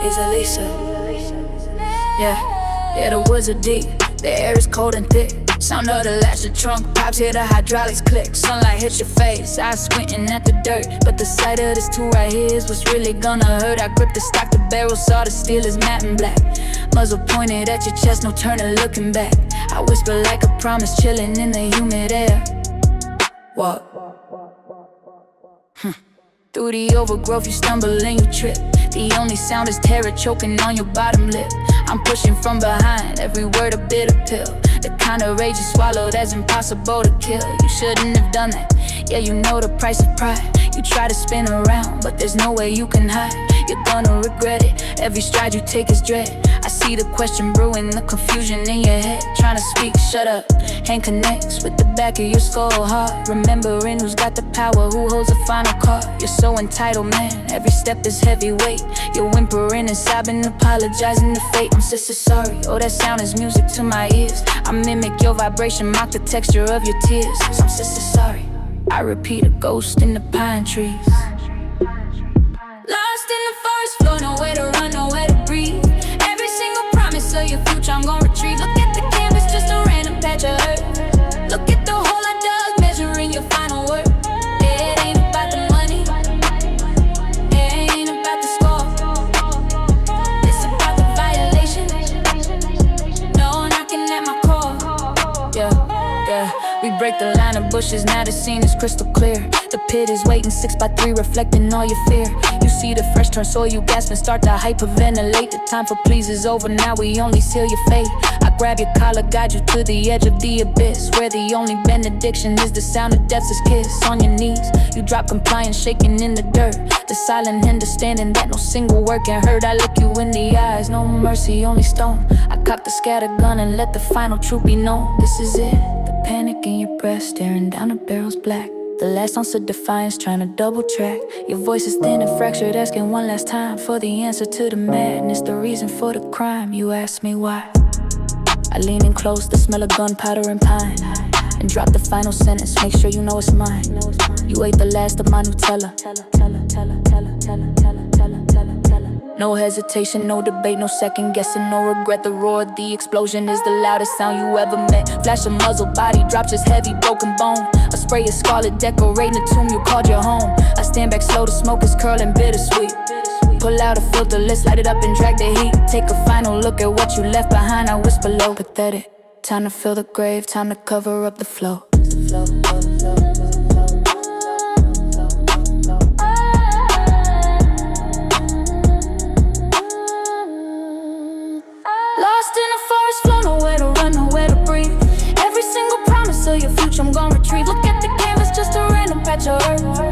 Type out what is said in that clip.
IzAlyssa. Yeah, the woods are deep, the air is cold and thick. Sound of the latch, the trunk pops, hear the hydraulics click. Sunlight hits your face, eyes squinting at the dirt. But the sight of this tool right here is what's really gonna hurt. I grip the stock, the barrel, saw the steel is matte and black. Muzzle pointed at your chest, no turning, looking back. I whisper like a promise, chilling in the humid air. Walk. Through the overgrowth you stumble and you trip. The only sound is terror choking on your bottom lip. I'm pushing from behind, every word a bitter pill. The kind of rage you swallow that's impossible to kill. You shouldn't have done that, yeah, you know the price of pride. You try to spin around, but there's no way you can hide. You're gonna regret it, every stride you take is dread. I see the question brewing, the confusion in your head. Trying to speak, shut up, hand connects with the back of your skull hard. Remembering who's got the power, who holds the final card. You're so entitled, man, every step is heavyweight. You're whimpering and sobbing, apologizing to fate. I'm sister sorry, oh that sound is music to my ears. I mimic your vibration, mock the texture of your tears. So I'm sister sorry, I repeat, a ghost in the pine trees. Lost in the forest floor, nowhere to run, nowhere to breathe. Every single promise of your future I'm gonna retrieve. Look at the canvas, just a random patch of earth. Look at the hole I dug, measuring your final worth. It ain't about the money, it ain't about the score. It's about the violation, no knocking at my core. Yeah, we break the line of bushes, now the scene is crystal clear. The pit is waiting 6x3, reflecting all your fear. You see the fresh turn soil, you gasp and start to hyperventilate. The time for please is over, now we only seal your fate. I grab your collar, guide you to the edge of the abyss, where the only benediction is the sound of death's kiss. On your knees, you drop compliance, shaking in the dirt. The silent understanding that no single word can hurt. I look you in the eyes, no mercy, only stone. I cock the scatter gun and let the final truth be known. This is it, the panic in your breast, staring down the barrel's black. The last ounce of defiance, trying to double track. Your voice is thin and fractured, asking one last time for the answer to the madness, the reason for the crime. You ask me why. I lean in close, the smell of gunpowder and pine, and drop the final sentence, make sure you know it's mine. You ate the last of my Nutella. No hesitation, no debate, no second guessing, no regret. The roar of the explosion is the loudest sound you ever met. Flash of muzzle, body drops, just heavy, broken bone. A spray of scarlet decorating the tomb you called your home. I stand back slow, the smoke is curling bittersweet. Pull out a filter, let's light it up and drag the heat. Take a final look at what you left behind, I whisper low. Pathetic, time to fill the grave, time to cover up the flow. Lost in a forest floor, nowhere to run, nowhere to breathe. Every single promise of your future I'm gonna retrieve. Look at the canvas, just a random patch of earth.